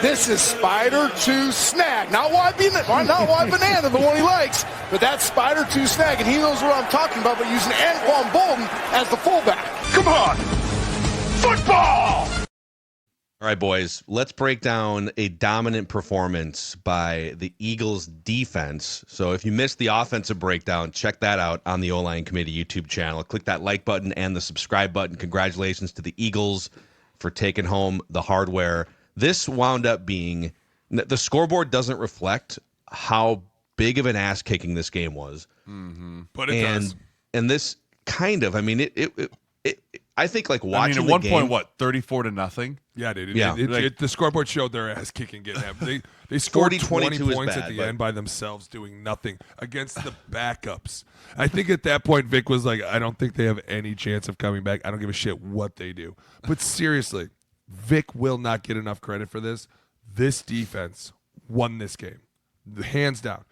This is spider to snag. Not wide banana, the one he likes, but that's spider to snag, and he knows what I'm talking about, but using Anquan Bolden as the fullback. Come on! Football! All right, boys, let's break down a dominant performance by the Eagles defense. So if you missed the offensive breakdown, check that out on the O-Line Committee YouTube channel. Click that like button and the subscribe button. Congratulations to the Eagles for taking home the hardware. This wound up being, the scoreboard doesn't reflect how big of an ass kicking this game was. Mm-hmm. But it does. And this kind of, I mean, I think like watching at one point, what, 34-0? Yeah, dude. Yeah. The scoreboard showed their ass kicking getting happened. They scored 20 points bad, at the end by themselves doing nothing against the backups. I think at that point, Vic was like, I don't think they have any chance of coming back. I don't give a shit what they do. But seriously, Vic will not get enough credit for this. This defense won this game. Hands down.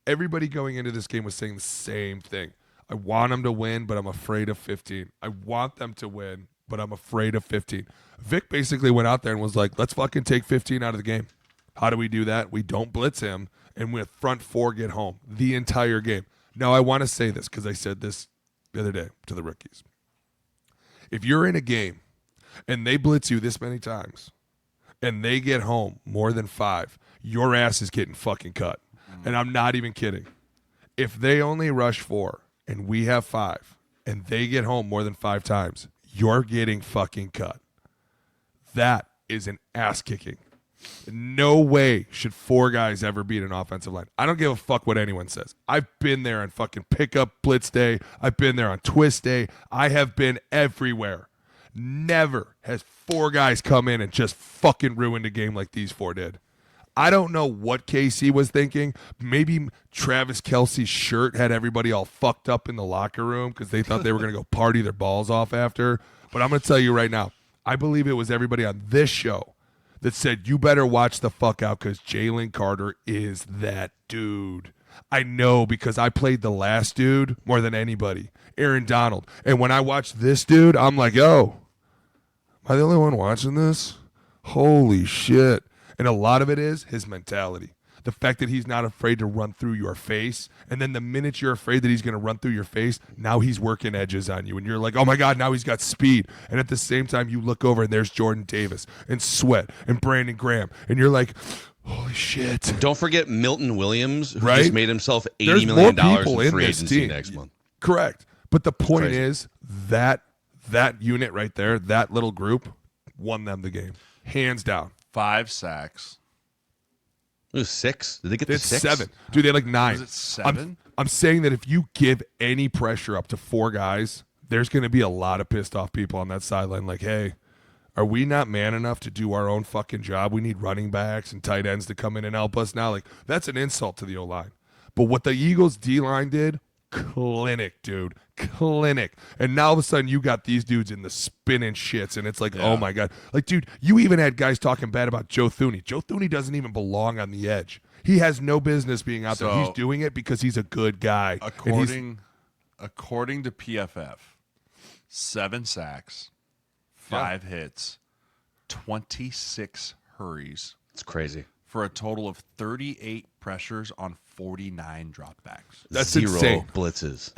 Everybody going into this game was saying the same thing. I want them to win, but I'm afraid of 15. I want them to win, but I'm afraid of 15. Vic basically went out there and was like, let's fucking take 15 out of the game. How do we do that? We don't blitz him, and with front four get home the entire game. Now, I want to say this because I said this the other day to the rookies. If you're in a game and they blitz you this many times and they get home more than 5, your ass is getting fucking cut. And I'm not even kidding. If they only rush 4 and we have 5 and they get home more than 5 times, you're getting fucking cut. That is an ass kicking. No way should 4 guys ever beat an offensive line. I don't give a fuck what anyone says. I've been there on fucking pickup blitz day. I've been there on twist day. I have been everywhere. Never has 4 guys come in and just fucking ruined a game like these 4 did. I don't know what KC was thinking. Maybe Travis Kelce's shirt had everybody all fucked up in the locker room because they thought they were going to go party their balls off after. But I'm going to tell you right now, I believe it was everybody on this show that said, you better watch the fuck out because Jalen Carter is that dude. I know because I played the last dude more than anybody, Aaron Donald. And when I watched this dude, I'm like, oh, am I the only one watching this? Holy shit. And a lot of it is his mentality. The fact that he's not afraid to run through your face. And then the minute you're afraid that he's going to run through your face, now he's working edges on you. And you're like, oh, my God, now he's got speed. And at the same time, you look over and there's Jordan Davis and Sweat and Brandon Graham. And you're like, holy shit. Don't forget Milton Williams, who right? just made himself $80 there's million in free this agency team. next month. Correct. But the point is that unit right there, that little group, won them the game. Hands down. 5 sacks. It was 6. Did they get the 6? 7. Dude, they had like 9. Was it 7? I'm saying that if you give any pressure up to 4 guys, there's going to be a lot of pissed off people on that sideline like, hey, are we not man enough to do our own fucking job? We need running backs and tight ends to come in and help us now. Like, that's an insult to the O-line. But what the Eagles D-line did, clinic, dude. Clinic. And now all of a sudden you got these dudes in the spinning shits, and it's like, oh my God. Like, dude, you even had guys talking bad about Joe Thuney. Joe Thuney doesn't even belong on the edge. He has no business being out there. He's doing it because he's a good guy. According to PFF, 7 sacks, 5 hits, 26 hurries. It's crazy. For a total of 38 pressures on 49 dropbacks. That's 0 insane. blitzes.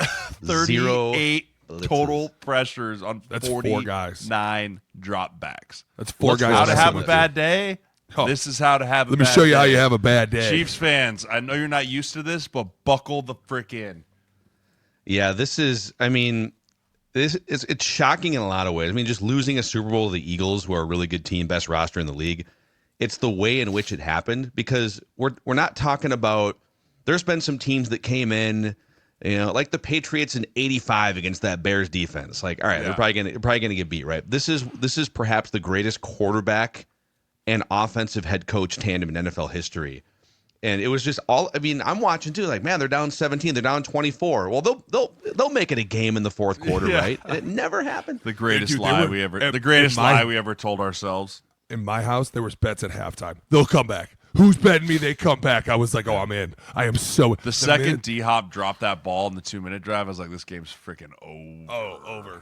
38 blitzes. Total pressures on That's 49 4 guys. dropbacks. That's 4 guys. How to have a with bad you. day? Oh. This is how to have a Let bad me show you day. how you have a bad day. Chiefs fans, I know you're not used to this, but buckle the frick in. Yeah, this is, I mean, it's shocking in a lot of ways. I mean, just losing a Super Bowl to the Eagles, who are a really good team, best roster in the league. It's the way in which it happened, because we're not talking about, there's been some teams that came in, you know, like the Patriots in '85 against that Bears defense. Like, all right, they're probably gonna get beat, right? This is perhaps the greatest quarterback and offensive head coach tandem in NFL history. And it was just all, I mean, I'm watching too, like, man, they're down 17, they're down 24. Well, they'll make it a game in the fourth quarter, right? And it never happened. The greatest Dude, lie we ever told ourselves. In my house, there was bets at halftime. They'll come back. Who's betting me they come back? I was like, oh, I'm in. I am so. The second D-Hop dropped that ball in the 2-minute drive, I was like, this game's freaking over. Oh, over.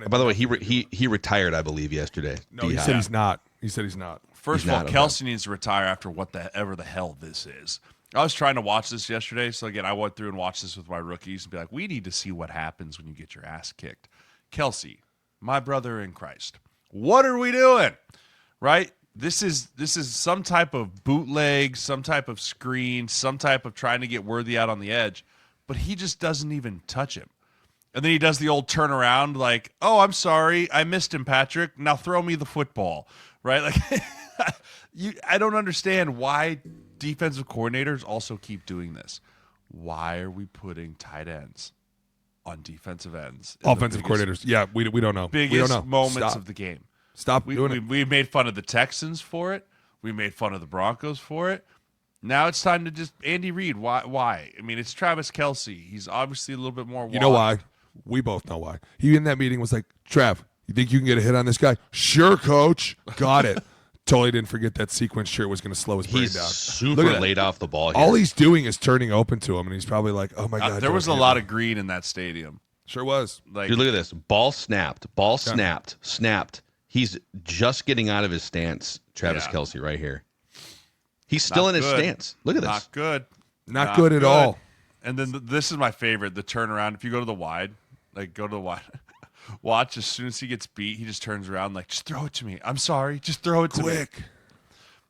By the way, he retired, I believe, yesterday. No, he said he's not. He said he's not. First of all, Kelsey needs to retire after whatever the hell this is. I was trying to watch this yesterday, so again, I went through and watched this with my rookies and be like, we need to see what happens when you get your ass kicked. Kelsey, my brother in Christ, what are we doing? Right? This is some type of bootleg, some type of screen, some type of trying to get Worthy out on the edge, but he just doesn't even touch him. And then he does the old turnaround like, oh, I'm sorry, I missed him, Patrick. Now throw me the football. Right? Like I don't understand why defensive coordinators also keep doing this. Why are we putting tight ends on defensive ends? Offensive coordinators. Yeah, we don't know. Biggest moments of the game. Stop doing it. We made fun of the Texans for it. We made fun of the Broncos for it. Now it's time to just Andy Reid. Why? I mean, it's Travis Kelce. He's obviously a little bit more. You know why? We both know why. He in that meeting was like, Trav, you think you can get a hit on this guy? Sure, coach. Got it. Totally didn't forget that sequence shirt was going to slow his brain down. He's super laid off the ball here. All he's doing is turning open to him, and he's probably like, oh, my God. There was a lot of green in that stadium. Sure was. Dude, look at this. Ball snapped. Snapped. He's just getting out of his stance, Travis Kelce, right here. He's still in his stance. Look at this. Not good. Not good at all. And then this is my favorite, the turnaround. If you go to the wide, watch, as soon as he gets beat, he just turns around like, just throw it to me. I'm sorry. Just throw it to me. Quick.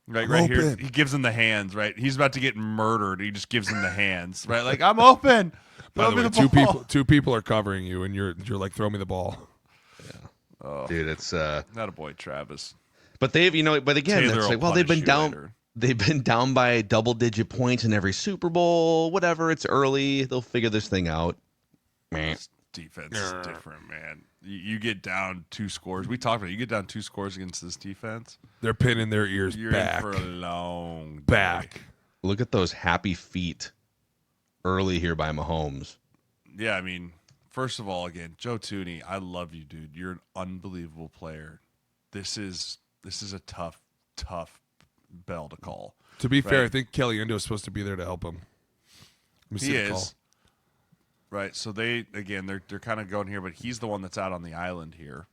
Right here. He gives him the hands, right? He's about to get murdered. He just gives him the hands, right? Like, I'm open. By the way, two people are covering you, and you're like, throw me the ball. Yeah. Oh. Dude, it's not a boy, Travis. But they've, but again, Taylor, it's like, well, they've been down. Later. They've been down by double-digit points in every Super Bowl. Whatever, it's early. They'll figure this thing out. This defense is different, man. You get down 2 scores. We talked about it. You get down 2 scores against this defense. They're pinning their ears You're back. in for a long back. day. Look at those happy feet early here by Mahomes. Yeah, I mean, first of all, again, Joe Thuney, I love you, dude. You're an unbelievable player. This is a tough bell to call. To be fair, I think Kelly Endo is supposed to be there to help him. He is. Right, so they're kind of going here, but he's the one that's out on the island here.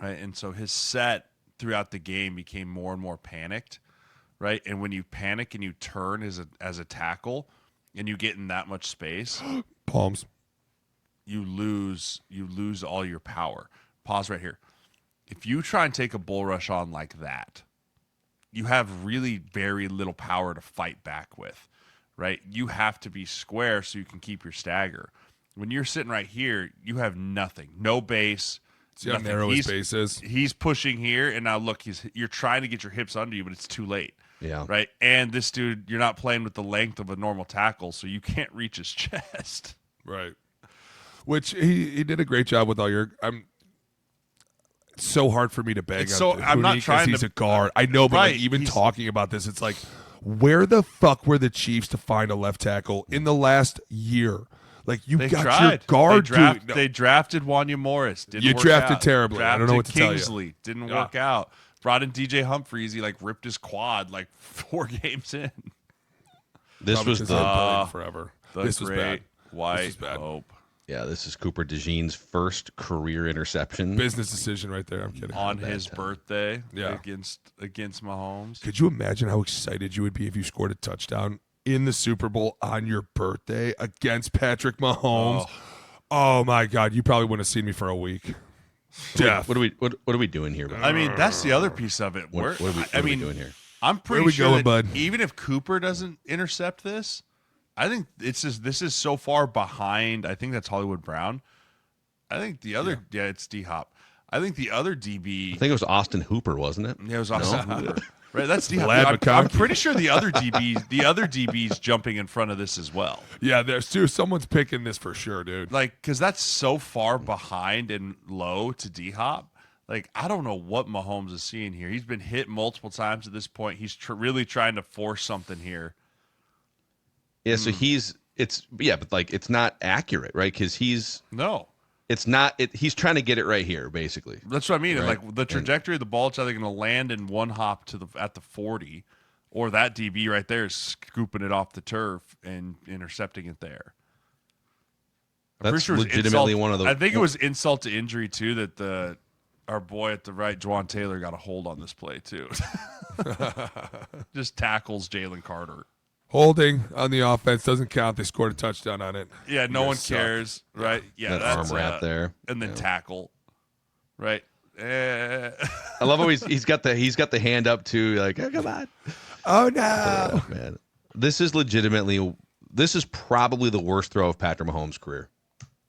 Right, and so his set throughout the game became more and more panicked, right? And when you panic and you turn as a tackle and you get in that much space, palms, you lose all your power. Pause right here. If you try and take a bull rush on like that, you have really very little power to fight back with, right? You have to be square so you can keep your stagger. When you're sitting right here, you have nothing, no base. See how narrow his base is? He's pushing here, and now look, you're trying to get your hips under you, but it's too late. Yeah. Right? And this dude, you're not playing with the length of a normal tackle, so you can't reach his chest. Right. Which he did a great job with all your it's so hard for me to beg on I'm not trying he's a guard. I know, but like, even talking about this, it's like, where the fuck were the Chiefs to find a left tackle in the last year? Like, They got tried. your guard. They drafted Wanya Morris. You drafted terribly. I don't know what to tell you. Kingsley didn't work out. Brought in DJ Humphries. He ripped his quad 4 games in. This was forever. This was great bad. White this was bad. hope. Yeah, this is Cooper DeJean's first career interception. Business decision right there. I'm kidding. On his birthday Yeah. against Mahomes. Could you imagine how excited you would be if you scored a touchdown in the Super Bowl on your birthday against Patrick Mahomes? Oh my God, you probably wouldn't have seen me for a week. What are we doing here? I mean, that's the other piece of it. What are we doing here? I'm pretty Where we sure going, that bud? even if Cooper doesn't intercept this, I think this is so far behind. I think that's Hollywood Brown. I think the other, it's D Hop. I think the other DB. I think it was Austin Hooper, wasn't it? Yeah, it was Austin Hooper. Right, that's D Hop. Vlad I'm McConkey. pretty sure the other DB's jumping in front of this as well. Yeah, there's two. Someone's picking this for sure, dude. Because that's so far behind and low to D Hop. I don't know what Mahomes is seeing here. He's been hit multiple times at this point. He's really trying to force something here. Yeah, so but it's not accurate, right? Because he's trying to get it right here, basically. That's what I mean. Right? The trajectory of the ball, it's either going to land in one hop at the 40, or that DB right there is scooping it off the turf and intercepting it there. That's legitimately one of the. I think it was insult to injury too that the our boy at the right, Juwan Taylor, got a hold on this play too. Just tackles Jalen Carter. Holding on the offense doesn't count. They scored a touchdown on it. Yeah, no one cares, right? Yeah, that that's arm wrap there, and then tackle, right? I love how he's got the hand up too. Like, oh, come on. Oh no, man! This is probably the worst throw of Patrick Mahomes' career.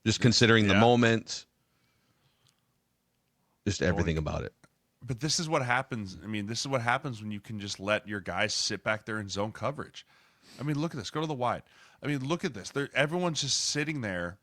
Just considering the moment, just everything about it. But this is what happens. I mean, this is what happens when you can just let your guys sit back there in zone coverage. I mean, look at this. Go to the wide. I mean, look at this. Everyone's just sitting there.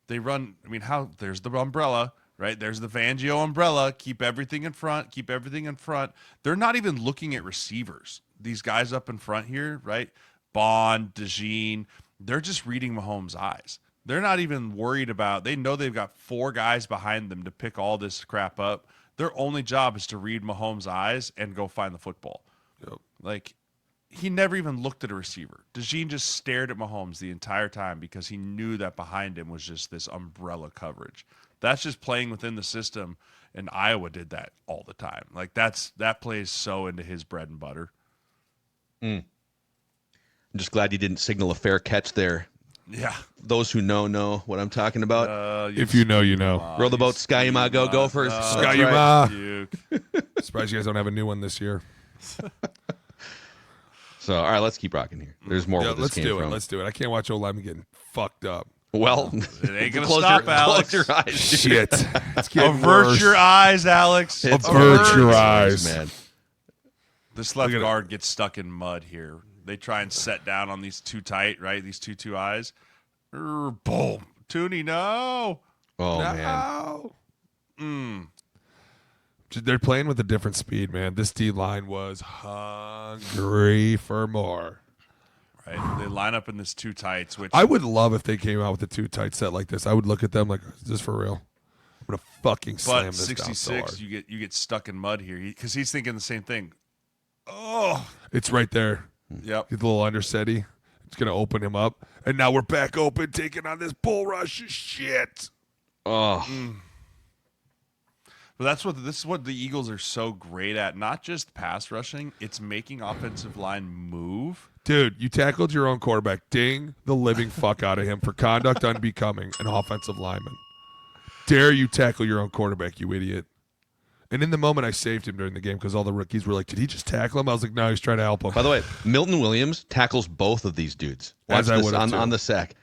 They run. I mean, there's the umbrella, right? There's the Fangio umbrella. Keep everything in front. Keep everything in front. They're not even looking at receivers. These guys up in front here, right? Bond, DeJean, they're just reading Mahomes' eyes. They're not even worried about. They know they've got 4 guys behind them to pick all this crap up. Their only job is to read Mahomes' eyes and go find the football. Yep. Like, he never even looked at a receiver. DeJean just stared at Mahomes the entire time because he knew that behind him was just this umbrella coverage. That's just playing within the system, and Iowa did that all the time. Like, that plays so into his bread and butter. I'm just glad you didn't signal a fair catch there. Yeah. Those who know what I'm talking about. If you know, you know. Roll the boat, Skyuma, go Gophers. Skyuma. Surprised you guys don't have a new one this year. So, all right, let's keep rocking here. There's more where this came from. Let's do it. I can't watch old linemen getting fucked up. Well, it ain't going to stop, Alex. Close your eyes. Shit. Avert your eyes, Alex. Avert your eyes. Man. This left guard gets stuck in mud here. They try and set down on these too tight, right? These two eyes. Boom. Tooney, no. Oh, man. They're playing with a different speed, man. This D-line was hungry for more. Right. They line up in this two tights, which I would love if they came out with a two tight set like this. I would look at them like, is this for real? I'm gonna fucking slam but this 66, down so hard. you get stuck in mud here because he's thinking the same thing. Oh, it's right there. Yep. He's a little understeady. It's gonna open him up, and now we're back open, taking on this bull rush. Shit. Oh. But this is what the Eagles are so great at. Not just pass rushing; it's making offensive line move. Dude, you tackled your own quarterback. Ding the living fuck out of him for conduct unbecoming an offensive lineman. Dare you tackle your own quarterback, you idiot. And in the moment, I saved him during the game because all the rookies were like, did he just tackle him? I was like, no, he's trying to help him. By the way, Milton Williams tackles both of these dudes. Watch this on the sack.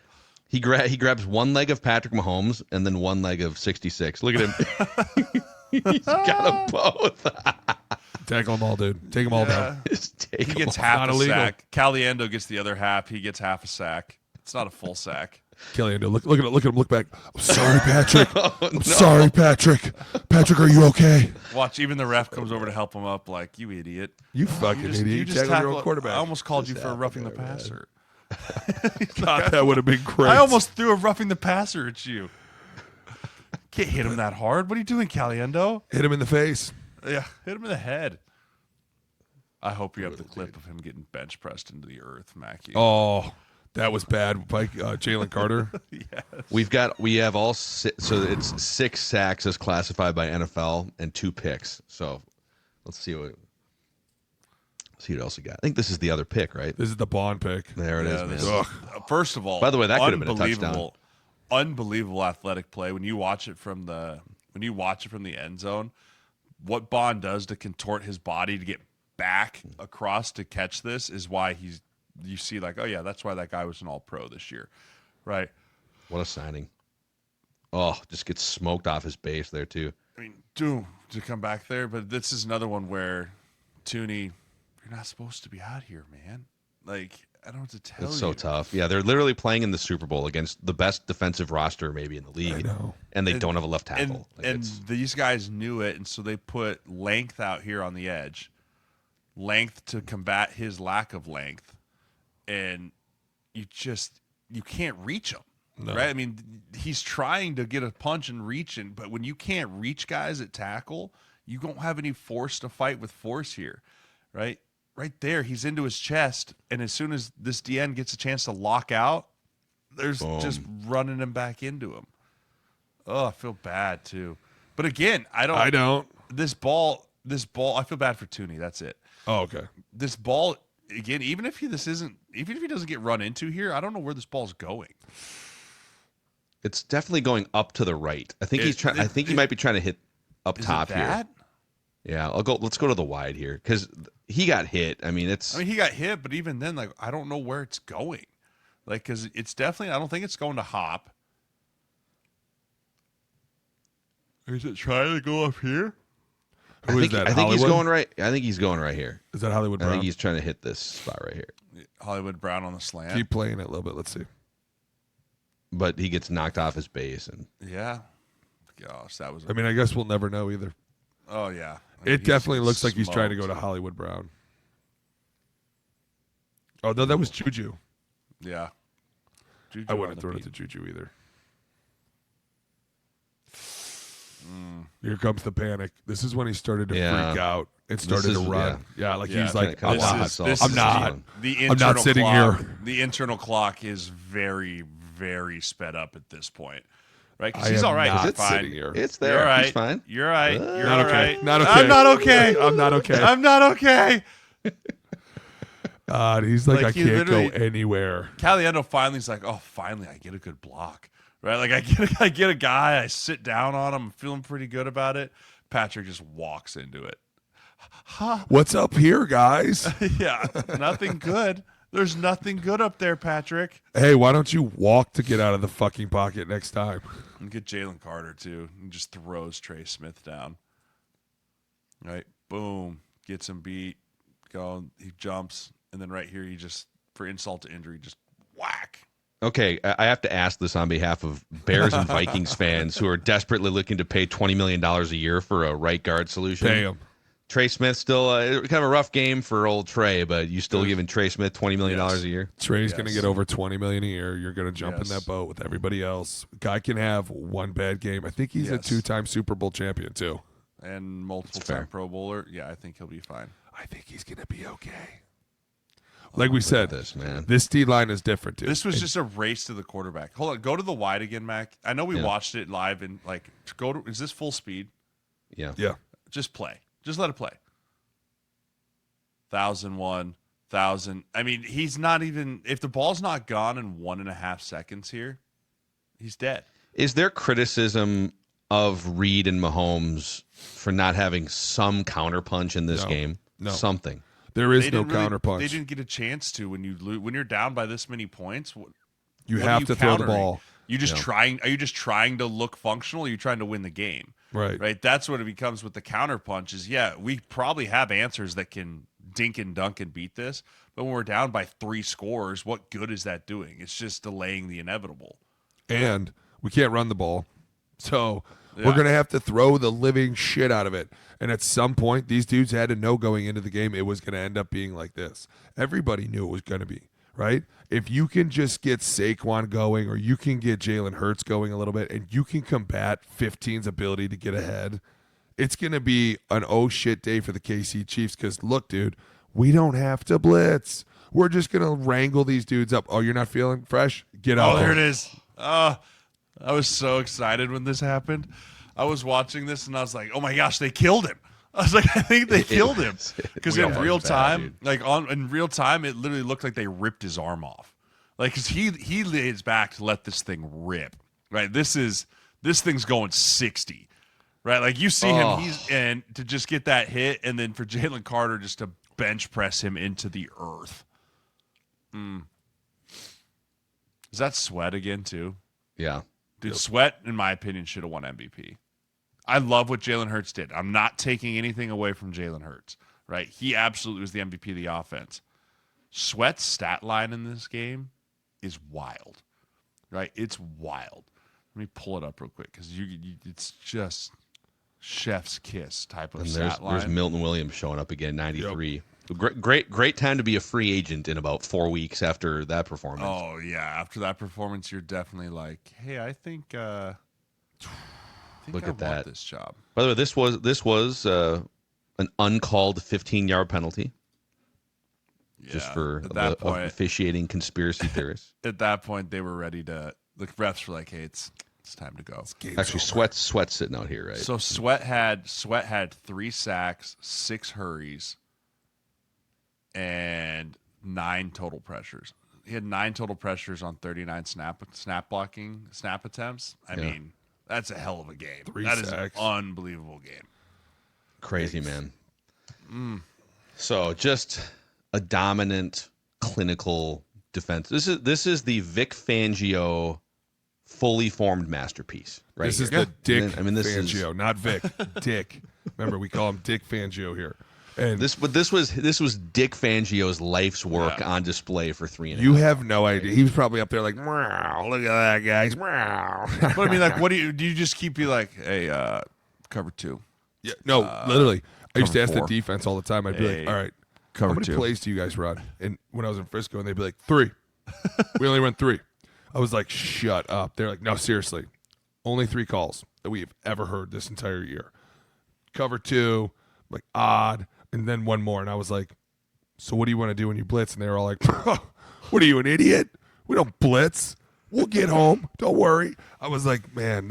He grabs one leg of Patrick Mahomes and then one leg of 66. Look at him. He's got them both. Tackle them all, dude. Take them all down. He gets half a sack. Caliendo gets the other half. He gets half a sack. It's not a full sack. Caliendo, look at him, look back. I'm sorry, Patrick. I'm sorry, Patrick. Patrick, are you okay? Watch, even the ref comes over to help him up like, you idiot. You fucking idiot. You just tackled your own quarterback. I almost called you for roughing the passer. God, that would have been great. I almost threw a roughing the passer at you. Can't hit him that hard. What are you doing, Caliendo? Hit him in the face. Yeah, hit him in the head. I hope you have the clip of him getting bench pressed into the earth, Mackey. Oh, that was bad by Jalen Carter. Yes. We have all so it's 6 sacks as classified by NFL and 2 picks. So let's see what else we got. I think this is the other pick, right? This is the Bond pick. There it is, man. First of all, by the way, that could have been a touchdown. Unbelievable athletic play. When you watch it from the end zone, what Bond does to contort his body to get back across to catch this is why you see like, oh yeah, that's why that guy was an all-pro this year. Right. What a signing. Oh, just gets smoked off his base there too. I mean, to come back there, but this is another one where Tooney, you're not supposed to be out here, man. Like, I don't know what to tell you. It's so tough. Yeah, they're literally playing in the Super Bowl against the best defensive roster maybe in the league. I know. And they don't have a left tackle. And these guys knew it, and so they put length out here on the edge. Length to combat his lack of length. And you can't reach him. No. Right? I mean, he's trying to get a punch and reach, but when you can't reach guys at tackle, you don't have any force to fight with force here. Right? Right there, he's into his chest, and as soon as this DN gets a chance to lock out, there's just running him back into him. Oh, I feel bad, too. But again, I don't. This ball. I feel bad for Tooney. That's it. Oh, okay. This ball again. Even if he doesn't get run into here, I don't know where this ball's going. It's definitely going up to the right. I think he's trying. I think he might be trying to hit up top here. Yeah, let's go to the wide here because he got hit. I mean, he got hit, but even then, like, I don't know where it's going. Like, because it's definitely, I don't think it's going to hop. Is it trying to go up here? I think he's going right. I think he's going right here. Is that Hollywood Brown? I think he's trying to hit this spot right here. Hollywood Brown on the slant. Keep playing it a little bit. Let's see. But he gets knocked off his base. And yeah. Gosh, that was. I mean, I guess we'll never know either. Oh, yeah. It definitely looks like he's trying to go to Hollywood Brown. Oh, no, that was Juju. Yeah. I wouldn't have thrown it to Juju either. Here comes the panic. This is when he started to freak out and started to run. Yeah, he's like, I'm not sitting here. The internal clock is very, very sped up at this point. Right? Because he's all right. He's fine. Here. It's there. You're right. He's fine. You're right. You're not all okay. right. Not okay. I'm not okay. I'm not okay. I'm not okay. He's like I can't go anywhere. Caliendo finally's like, oh, finally, I get a good block. Right? Like, I get a guy. I sit down on him. I'm feeling pretty good about it. Patrick just walks into it. What's up here, guys? Yeah, nothing good. There's nothing good up there, Patrick. Hey, why don't you walk to get out of the fucking pocket next time? And get Jalen Carter, too. And just throws Trey Smith down. Right? Boom. Gets him beat. Going. He jumps. And then right here, he just, for insult to injury, just whack. Okay, I have to ask this on behalf of Bears and Vikings fans who are desperately looking to pay $20 million a year for a right guard solution. Pay him. Trey Smith still kind of a rough game for old Trey, but you still giving Trey Smith $20 million a year? Trey's going to get over $20 million a year. You're going to jump in that boat with everybody else. Guy can have one bad game. I think he's a 2-time Super Bowl champion too, and multiple-time Pro Bowler. Yeah, I think he'll be fine. I think he's going to be okay. Like we said, man. This D-line is different, too. This was just a race to the quarterback. Hold on. Go to the wide again, Mac. I know we watched it live and, is this full speed? Yeah. Yeah. Just play. Just let it play. 1,001, 1,000. I mean, he's not even, if the ball's not gone in 1.5 seconds here, he's dead. Is there criticism of Reed and Mahomes for not having some counterpunch in this game? No. Something. There is no counterpunch. They didn't get a chance to when you're down by this many points. You have to throw the ball. You just trying? Are you just trying to look functional? Or are you trying to win the game? Right. That's what it becomes with the counterpunch. Is we probably have answers that can dink and dunk and beat this, but when we're down by 3 scores, what good is that doing? It's just delaying the inevitable. And we can't run the ball, so we're going to have to throw the living shit out of it. And at some point, these dudes had to know going into the game it was going to end up being like this. Everybody knew it was going to be, right? If you can just get Saquon going or you can get Jalen Hurts going a little bit and you can combat 15's ability to get ahead, it's going to be an oh shit day for the KC Chiefs because, look, dude, we don't have to blitz. We're just going to wrangle these dudes up. Oh, you're not feeling fresh? Get out. Oh, there it is. I was so excited when this happened. I was watching this and I was like, "Oh my gosh, they killed him!" I was like, "I think they killed him," because in real time, in real time, it literally looked like they ripped his arm off. Like, because he lays back to let this thing rip. Right, this thing's going 60. Right, like you see him, and to just get that hit, and then for Jalen Carter just to bench press him into the earth. Is that Sweat again too? Yeah. Dude, Sweat, in my opinion, should have won MVP. I love what Jalen Hurts did. I'm not taking anything away from Jalen Hurts, right? He absolutely was the MVP of the offense. Sweat's stat line in this game is wild, right? It's wild. Let me pull it up real quick because it's just chef's kiss type of stat line. There's Milton Williams showing up again, 93. Yep. Great time to be a free agent in about 4 weeks after that performance. Oh, yeah. After that performance, you're definitely like, hey, I think Look I at that. want this job. By the way, this was an uncalled 15-yard penalty. Yeah, just for at that point, officiating conspiracy theorists. At that point, they were ready to. The refs were like, "Hey, it's It's time to go. Actually, Sweat's sitting out here, right? So Sweat had 3 sacks, 6 hurries, and 9 total pressures. He had 9 total pressures on 39 snap attempts. I mean, that's a hell of a game. 3 that sacks. is an unbelievable game. Crazy, man. So just a dominant, clinical defense. This is the Vic Fangio fully formed masterpiece, right? This is here. the Dick this Fangio, not Vic. Dick. Remember, we call him Dick Fangio here. And this was Dick Fangio's life's work on display for 3.5. You have no idea. He was probably up there like, "Meow, look at that, guys. Meow." But I mean, like, what do you just keep be like, hey, cover 2? Yeah, no, literally. I used to ask 4. the defense all the time. I'd be Hey, like, all right, cover how many 2. plays do you guys run? And when I was in Frisco, and they'd be like, 3. We only run 3. I was like, shut up. They're like, no, seriously. Only 3 calls that we've ever heard this entire year. Cover 2, like odd, and then 1 more. And I was like, so what do you want to do when you blitz? And they were all like, what are you, an idiot? We don't blitz. We'll get home. Don't worry. I was like, man,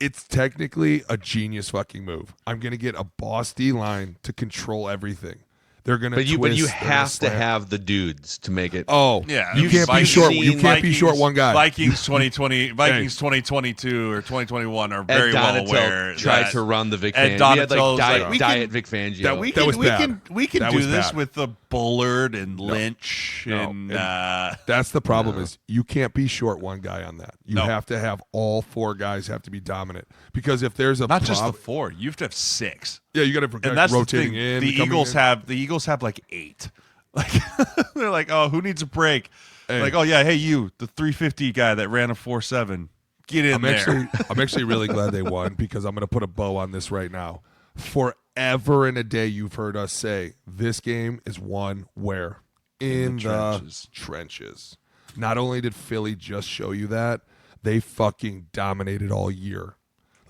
it's technically a genius fucking move. I'm going to get a boss D line to control everything. They're going to But you twist, have to have the dudes to make it. Oh, Yeah, you can't be short. You can't be short one guy. Vikings 2022 or 2021 are very well aware. Tried to run the Vic Ed Fangio. He had Donatello's like like, diet Vic Fangio. That we That was can bad. we can That do was this bad. with the Bullard and Lynch and That's the problem is you can't be short one guy on that. You No. have to have all 4 guys have to be dominant because if there's a not just the prob- 4. You have to have 6. yeah, you got to And that's rotating the thing. in. The coming Eagles have like 8. Like they're like, oh, who needs a break? Hey. Like, oh yeah, hey you, the 350 guy that ran a 4.7, get in there. I'm actually really glad they won because I'm going to put a bow on this right now. Forever and a day, you've heard us say this game is won where in the trenches. Not only did Philly just show you that, they fucking dominated all year.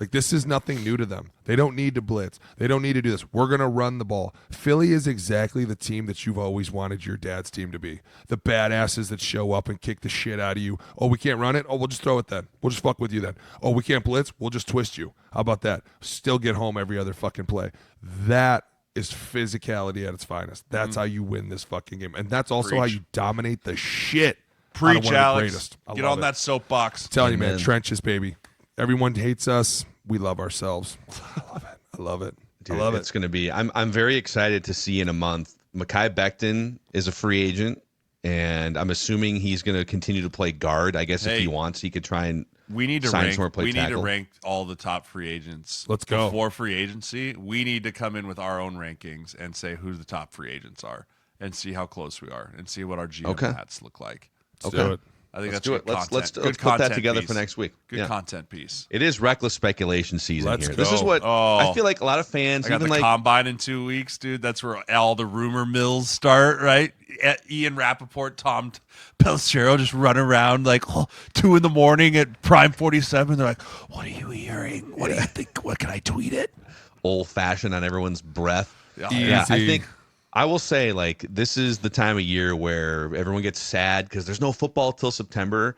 Like, this is nothing new to them. They don't need to blitz. They don't need to do this. We're going to run the ball. Philly is exactly the team that you've always wanted your dad's team to be. The badasses that show up and kick the shit out of you. Oh, we can't run it? Oh, we'll just throw it then. We'll just fuck with you then. Oh, we can't blitz? We'll just twist you. How about that? Still get home every other fucking play. That is physicality at its finest. That's how you win this fucking game. And that's also how you dominate the shit out of one of the Alex. greatest. I Get love on it. that soapbox. I'm telling you, man, Amen. trenches, baby. Everyone hates us. We love ourselves. I love it. Dude, I love it's it. going to be. I'm very excited to see in a month. Mekhi Becton is a free agent, and I'm assuming he's going to continue to play guard. I guess if Hey, he wants, he could try and We need to sign rank. somewhere, play We need tackle. to rank all the top free agents. Let's go. Before free agency, we need to come in with our own rankings and say who the top free agents are, and see how close we are, and see what our GM Okay. hats look like. Let's do it. I think Let's that's do good it. Let's content. Good put that content together piece. for next week. Good Yeah. content piece. It is reckless speculation season Let's here. This is go. what Oh. I feel like a lot of fans, I got even the like combine in 2 weeks, dude. That's where all the rumor mills start, right? Ian Rappaport, Tom Pelissero just run around like 2 a.m. at Prime 47. They're like, "What are you hearing? What do you think? What can I tweet it?" old fashioned on everyone's breath. Yeah. Yeah, I Easy. think I will say like this is the time of year where everyone gets sad because there's no football till September.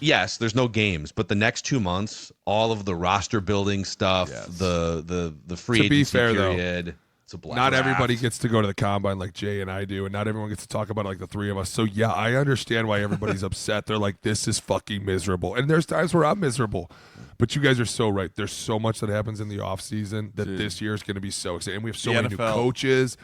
Yes, there's no games, but the next 2 months, all of the roster building stuff, Yes. the free To be agency fair, though, period. It's a blast. Not everybody gets to go to the combine like Jay and I do, and not everyone gets to talk about it like the 3 of us. So, yeah, I understand why everybody's upset. They're like, this is fucking miserable. And there's times where I'm miserable. But you guys are so right. There's so much that happens in the offseason that this year is going to be so exciting. And we have so The many NFL. new coaches.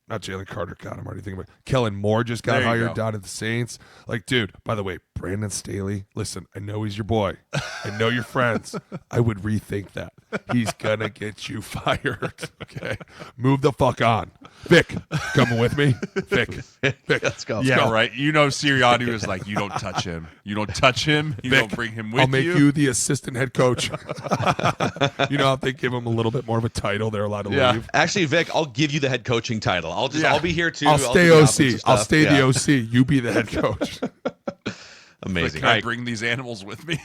Not Jalen Carter, God, I'm already thinking about Kellen Moore just got There you hired go. down at the Saints. Like, dude, by the way, Brandon Staley, listen, I know he's your boy. I know you're friends. I would rethink that. He's going to get you fired. Okay? Move the fuck on. Vic, coming with me? Vic. Let's go. Yeah, go. right. You know, Sirianni was like, "You don't touch him. You don't touch him. You Vic, don't bring him with I'll make you the assistant head coach. You know how they give him a little bit more of a title, they're allowed to Yeah. leave. Actually, Vic, I'll give you the head coaching title. I'll be here too. I'll stay do the OC. offensive I'll stuff. stay Yeah. the OC. You be the head coach. Amazing. Can All I right. bring these animals with me?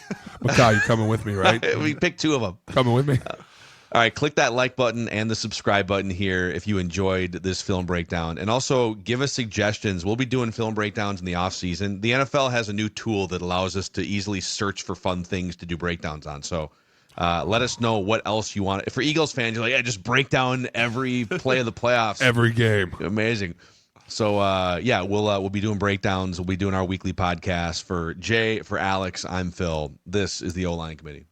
Makai, you coming with me, right? We picked 2 of them. Coming with me. All right, click that like button and the subscribe button here if you enjoyed this film breakdown. And also give us suggestions. We'll be doing film breakdowns in the offseason. The NFL has a new tool that allows us to easily search for fun things to do breakdowns on. So let us know what else you want. For Eagles fans, you're like, yeah, just break down every play of the playoffs. Every game. Amazing. So, we'll be doing breakdowns. We'll be doing our weekly podcast. For Jay, for Alex, I'm Phil. This is the O-Line Committee.